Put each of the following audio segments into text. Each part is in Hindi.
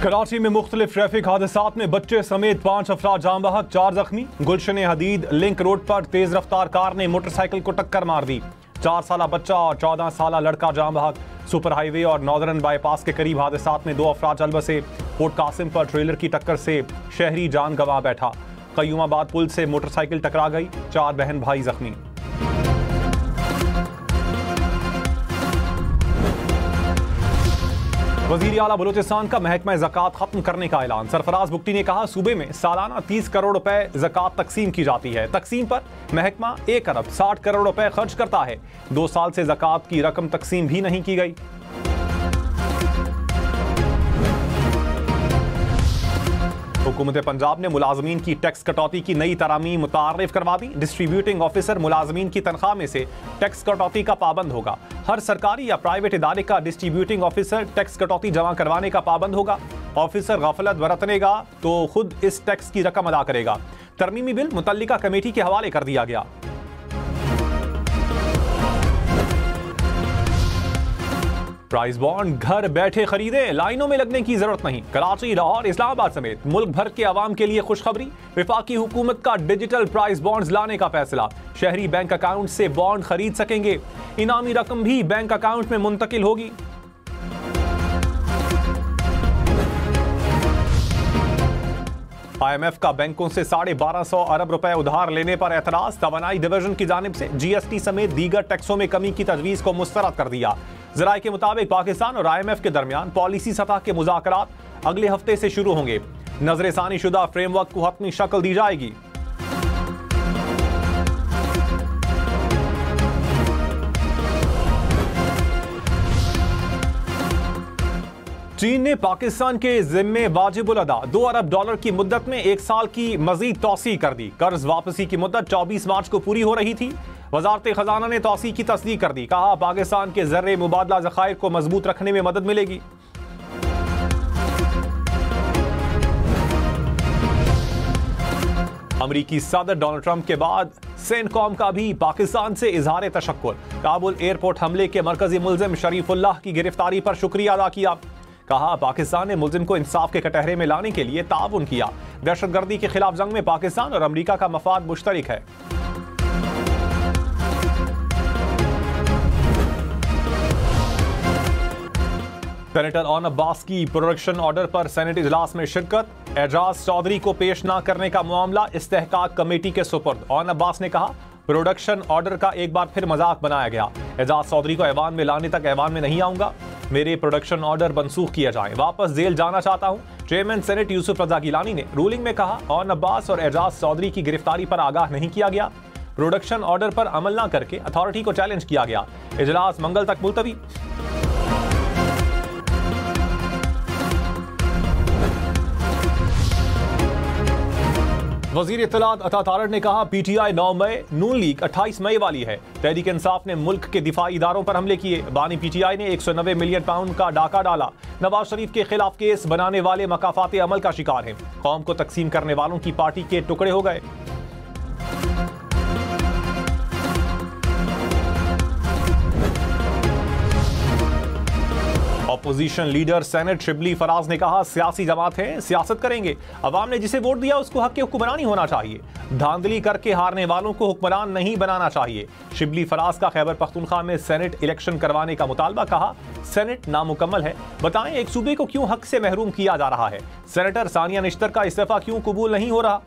कराची में मुख्तलिफ ट्रैफिक हादसात में बच्चे समेत 5 अफराद जाम बहक, 4 जख्मी। गुलशन हदीद लिंक रोड पर तेज रफ्तार कार ने मोटरसाइकिल को टक्कर मार दी। 4 साला बच्चा और 14 साला लड़का जाम बहक। सुपर हाईवे और नॉर्दर्न बाईपास के करीब हादसात में 2 अफराद जल बसे। पोर्ट कासिम पर ट्रेलर की टक्कर से शहरी जान गंवा बैठा। कयूमाबाद पुल से मोटरसाइकिल टकरा गई, 4 बहन भाई जख्मी। वजीर आला बलूचिस्तान का महकमा ज़कात खत्म करने का ऐलान। सरफराज बुगटी ने कहा, सूबे में सालाना 30 करोड़ रुपए ज़कात तकसीम की जाती है। तकसीम पर महकमा 1 अरब 60 करोड़ रुपए खर्च करता है। 2 साल से ज़कात की रकम तकसीम भी नहीं की गई। हुकूमत पंजाब ने मुलाजमीन की टैक्स कटौती की नई तरामीम मुतारिफ करवा दी। डिस्ट्रीब्यूटिंग ऑफिसर मुलाजमीन की तनख्वाह में से टैक्स कटौती का पाबंद होगा। हर सरकारी या प्राइवेट इदारे का डिस्ट्रीब्यूटिंग ऑफिसर टैक्स कटौती जमा करवाने का पाबंद होगा। ऑफिसर गफलत बरतनेगा तो खुद इस टैक्स की रकम अदा करेगा। तरमीमी बिल मुतल्लिका कमेटी के हवाले कर दिया गया। प्राइस बॉन्ड घर बैठे खरीदे, लाइनों में लगने की जरूरत नहीं। कराची, लाहौर, इस्लामाबाद समेत मुल्क भर के अवाम के लिए खुशखबरी। वफाकी हुकूमत का डिजिटल प्राइस बॉन्ड्स लाने का फैसला। शहरी बैंक अकाउंट से बॉन्ड खरीद सकेंगे। इनामी रकम भी बैंक अकाउंट में मुंतकिल होगी। IMF का बैंकों से 1250 अरब रुपए उधार लेने पर एतराज। तवानाई डिवीजन की जानिब से GST समेत दीगर टैक्सों में कमी की तजवीज को मुस्तरद कर दिया। ज़राए के मुताबिक पाकिस्तान और IMF के दरमियान पॉलिसी सतह के मुज़ाकरात अगले हफ्ते से शुरू होंगे। नजरसानी शुदा फ्रेमवर्क को हतमी शक्ल दी जाएगी। चीन ने पाकिस्तान के जिम्मे वाजिबुल अदा $2 अरब की मुद्दत में 1 साल की मजीद तौसी कर दी। कर्ज वापसी की मुद्दत 24 मार्च को पूरी हो रही थी। वजारत खजाना ने तौसी की तस्दीक कर दी। कहा, पाकिस्तान के ज़र्रे मुबादला ज़खायर को मजबूत रखने में मदद मिलेगी। अमरीकी सदर डोनाल्ड ट्रंप के बाद सेंटकॉम का भी पाकिस्तान से इजहार तशक्कुर। काबुल एयरपोर्ट हमले के मरकजी मुल्जिम शरीफुल्लाह की गिरफ्तारी पर शुक्रिया अदा किया। कहा, पाकिस्तान ने मुल्जिम को इंसाफ के कटहरे में लाने के लिए ताउन किया। दहशतगर्दी के खिलाफ जंग में पाकिस्तान और अमरीका का मफाद मुश्तरक है। सेनेटर ऑन अब्बास की प्रोडक्शन ऑर्डर पर सेनेट इजलास में शिरकत। एजाज चौधरी को पेश न करने का मामला इस्तेहकाक कमेटी के सुपुर्द। ऑन अब्बास ने कहा, प्रोडक्शन ऑर्डर का एक बार फिर मजाक बनाया गया। एजाज चौधरी को ऐवान में लाने तक ऐवान में नहीं आऊंगा। मेरे प्रोडक्शन ऑर्डर मनसूख किया जाए। वापस जेल जाना चाहता हूं। चेयरमैन सेनेट यूसुफ रजा गिलानी ने रूलिंग में कहा, ऑन अब्बास और एजाज चौधरी की गिरफ्तारी पर आगाह नहीं किया गया। प्रोडक्शन ऑर्डर पर अमल न करके अथॉरिटी को चैलेंज किया गया। इजलास मंगल तक मुलतवी। वजीर इत्तलात अता तारड़ ने कहा, PTI 9 मई, नून लीग 28 मई वाली है। तहरीक इंसाफ ने मुल्क के दिफाई इदारों पर हमले किए। बानी PTI ने 190 मिलियन पाउंड का डाका डाला। नवाज शरीफ के खिलाफ केस बनाने वाले मकाफात अमल का शिकार हैं। कौम को तकसीम करने वालों की पार्टी के टुकड़े हो गए। Opposition leader senate Shibli Faraz ने कहा, सियासी जमात है, सियासत करेंगे। अवाम ने जिसे वोट दिया उसको हक हुक्मरानी होना चाहिए। धांधली करके हारने वालों को हुक्मरान नहीं बनाना चाहिए। शिबली फराज का खैबर पख्तूनख्वा में सेनेट इलेक्शन करवाने का मुतालबा। कहा, सेनेट नामुकम्मल है, बताएं एक सूबे को क्यों हक से महरूम किया जा रहा है। सेनेटर सानिया निश्तर का इस्तीफा क्यों कबूल नहीं हो रहा।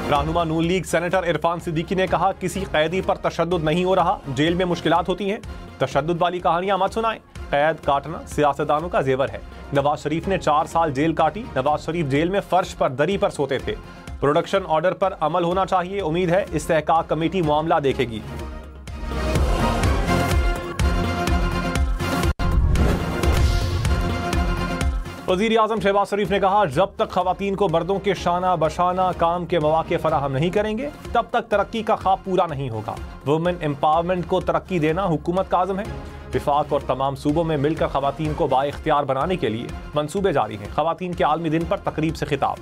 रहनुमा नून लीग सेनेटर इरफान सिद्दीकी ने कहा, किसी कैदी पर तशद्दुद नहीं हो रहा, जेल में मुश्किलात होती हैं। तशद्दुद वाली कहानियां मत सुनाएं। कैद काटना सियासतदानों का जेवर है। नवाज शरीफ ने 4 साल जेल काटी। नवाज शरीफ जेल में फर्श पर दरी पर सोते थे। प्रोडक्शन ऑर्डर पर अमल होना चाहिए। उम्मीद है इस्तेहकाक कमेटी मामला देखेगी। वज़ीर आज़म शहबाज शरीफ ने कहा, जब तक खवातीन को मर्दों के शाना बशाना काम के मौके फराहम नहीं करेंगे तब तक तरक्की का ख्वाब पूरा नहीं होगा। वुमेन एम्पावरमेंट को तरक्की देना हुकूमत का आज़म है। विफाक और तमाम सूबों में मिलकर खवातीन को बाइख्तियार बनाने के लिए मंसूबे जारी हैं। खवातीन के आलमी दिन पर तकरीब से खिताब।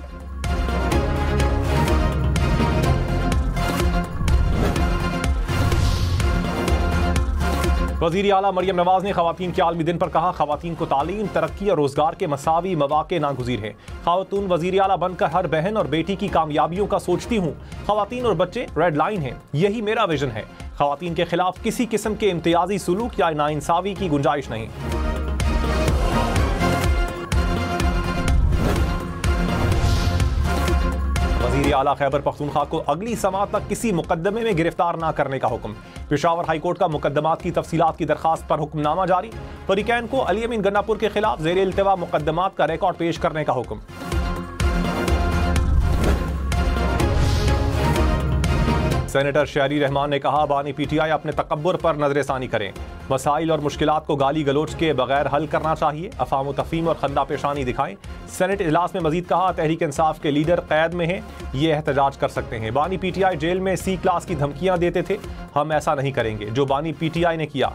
वज़ीर आला मरियम नवाज ने खवातीन के आलमी दिन पर कहा, खवातीन को तालीम, तरक्की और रोजगार के मसावी मौके नागुज़ीर हैं। खातून वज़ीर आला बनकर हर बहन और बेटी की कामयाबियों का सोचती हूँ। खवातीन और बच्चे रेड लाइन हैं, यही मेरा विजन है। खवातीन के खिलाफ किसी किस्म के इम्तियाजी सुलूक या नाइंसाफी की गुंजाइश नहीं। वज़ीर आला खैबर पख्तूनख्वा को अगली समाअत तक किसी मुकदमे में गिरफ्तार न करने का हुक्म। पेशावर हाईकोर्ट का मुकदमात की तफसीलात की दरखास्त पर हुक्मनामा जारी। फरीकैन को अली अमीन गन्नापुर के खिलाफ ज़ेर इल्तिवा मुकदमात का रिकॉर्ड पेश करने का हुक्म। सेनेटर शहरी रहमान ने कहा, बानी पीटीआई अपने तकब्बुर पर नजरसानी करें, मसाइल और मुश्किलात को गाली गलोच के बगैर हल करना चाहिए, अफाम तफहीम और खंदा पेशानी दिखाएं। सेनेट इजलास में मजीद कहा, तहरीक इंसाफ के लीडर कैद में हैं, ये एहतजाज कर सकते हैं। बानी पीटीआई जेल में C क्लास की धमकियां देते थे, हम ऐसा नहीं करेंगे जो बानी पीटीआई ने किया।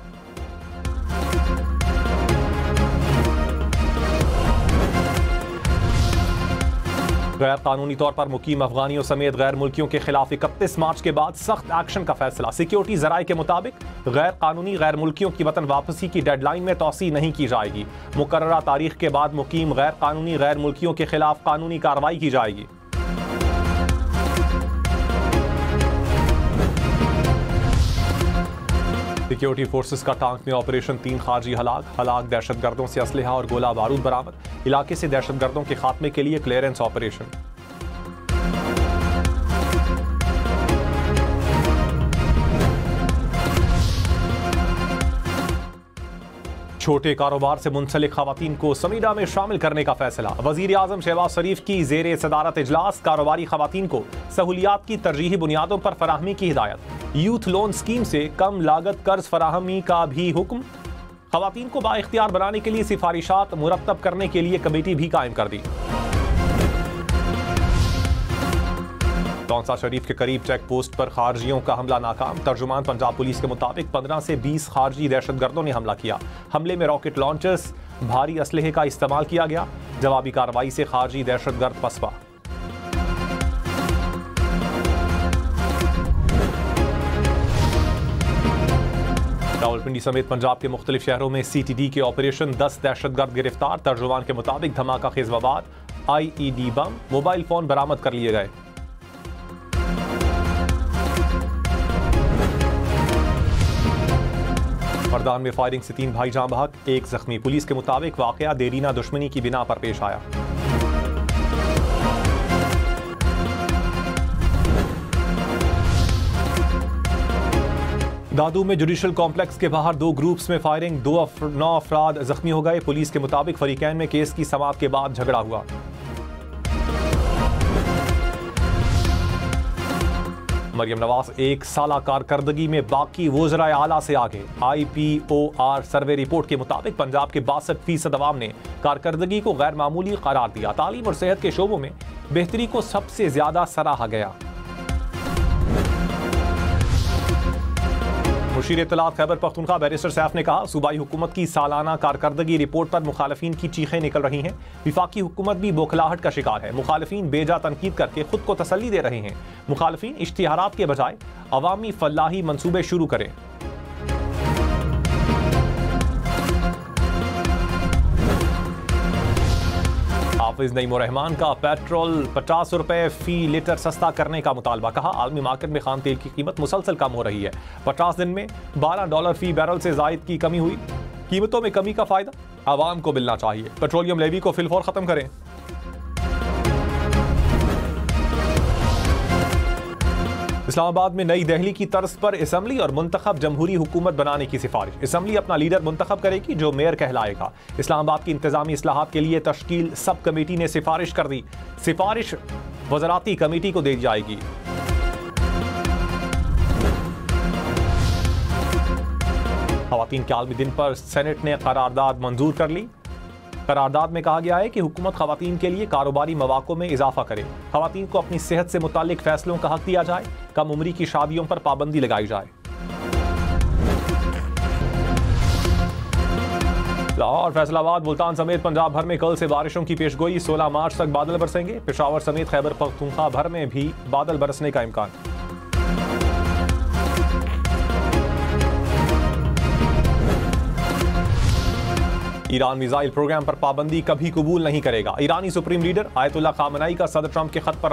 गैर कानूनी तौर पर मुकीम अफगानियों समेत गैर मुल्कियों के खिलाफ 31 मार्च के बाद सख्त एक्शन का फैसला। सिक्योरिटी जराये के मुताबिक गैर कानूनी गैर मुल्कियों की वतन वापसी की डेडलाइन में तौसी नहीं की जाएगी। मुकर्ररा तारीख के बाद मुकीम गैर कानूनी गैर मुल्कियों के खिलाफ कानूनी कार्रवाई की जाएगी। सिक्योरिटी फोर्सेस का टांक में ऑपरेशन, 3 खारजी हलाक दहशतगर्दों से असलहा और गोला बारूद बरामद। इलाके से दहशतगर्दों के खात्मे के लिए क्लियरेंस ऑपरेशन। छोटे कारोबार से मुंसलिक खवातीन को समीडा में शामिल करने का फैसला। वजीर आजम शहबाज शरीफ की जेर सदारत इजलास कारोबारी खवातीन को सहूलियात की तरजीही बुनियादों पर फराहमी की हिदायत। यूथ लोन स्कीम से कम लागत कर्ज फराहमी का भी हुक्म। खवातीन को बाइख्तियार बनाने के लिए सिफारिशात मुरतब करने के लिए कमेटी भी कायम कर दी। तौसा शरीफ के करीब चेक पोस्ट पर खारजियों का हमला नाकाम। तर्जुमान पंजाब पुलिस के मुताबिक 15 से 20 खारजी दहशतगर्दों ने हमला किया। हमले में रॉकेट लॉन्चर्स, भारी असलहे का इस्तेमाल किया गया। जवाबी कार्रवाई से खारजी दहशतगर्द पसपा। रावलपिंडी समेत पंजाब के मुख्तलिफ शहरों में CTD के ऑपरेशन, 10 दहशतगर्द गिरफ्तार। तर्जुमान के मुताबिक धमाका खेज मवाद, IED बम, मोबाइल फोन बरामद कर लिए गए। मर्दान में फायरिंग से 3 भाई जाँ बहक, 1 जख्मी। पुलिस के मुताबिक वाकया देरीना दुश्मनी की बिना पर पेश आया। दादू में जुडिशल कॉम्प्लेक्स के बाहर 2 ग्रुप्स में फायरिंग, 9 अफराद जख्मी हो गए। पुलिस के मुताबिक फरीकैन में केस की समाअत के बाद झगड़ा हुआ। मरियम नवाज 1 साला कारकर्दगी में बाकी वज़राए आला से आगे। IPOR सर्वे रिपोर्ट के मुताबिक पंजाब के 62% अवाम ने कारकर्दगी को गैर मामूली करार दिया। तालीम और सेहत के शोबों में बेहतरी को सबसे ज्यादा सराहा गया। मुशीर इत्तलात खैबर पख्तूनख्वा बैरिस्टर सैफ ने कहा, सूबाई हुकूमत की सालाना कारकर्दगी रिपोर्ट पर मुखालिफिन की चीखें निकल रही हैं। विफाकी हुकूमत भी बौखलाहट का शिकार है। मुखालिफिन बेजा तनकीद करके खुद को तसल्ली दे रहे हैं। मुखालिफिन इश्तिहारात के बजाय अवामी फलाही मंसूबे शुरू करें। हाफिज नईम रहमान का पेट्रोल 50 रुपए फी लीटर सस्ता करने का मुतालबा। कहा, आलमी मार्केट में खाम तेल की कीमत मुसलसल कम हो रही है। 50 दिन में $12 फी बैरल से जायद की कमी हुई। कीमतों में कमी का फायदा आवाम को मिलना चाहिए। पेट्रोलियम लेवी को फिलफौर खत्म करें। इस्लामाबाद में नई दिल्ली की तर्ज पर असम्बली और मुंतखब जमहूरी हुकूमत बनाने की सिफारिश। असम्बली अपना लीडर मुंतखब करेगी जो मेयर कहलाएगा। इस्लामाबाद की इंतजामी इस्लाहात के लिए तश्कील सब कमेटी ने सिफारिश कर दी। सिफारिश वज़राती कमेटी को दी जाएगी। खवातीन के आलमी दिन पर सेनेट ने करारदाद मंजूर कर ली। करारदाद में कहा गया है कि हुकूमत खवातीन के लिए कारोबारी मौक़ों में इजाफा करे। खवातीन को अपनी सेहत से मुतालिक फैसलों का हक दिया जाए। कम उम्री की शादियों पर पाबंदी लगाई जाए। लाहौर, फैसलाबाद, मुल्तान समेत पंजाब भर में कल से बारिशों की पेशगोई। 16 मार्च तक बादल बरसेंगे। पेशावर समेत खैबर पख्तूनख्वा भर में भी बादल बरसने का इम्कान। ईरान मिसाइल प्रोग्राम पर पाबंदी कभी कबूल नहीं करेगा। ईरानी सुप्रीम लीडर आयतुल्ला खामनाई का सदर ट्रंप के खत पर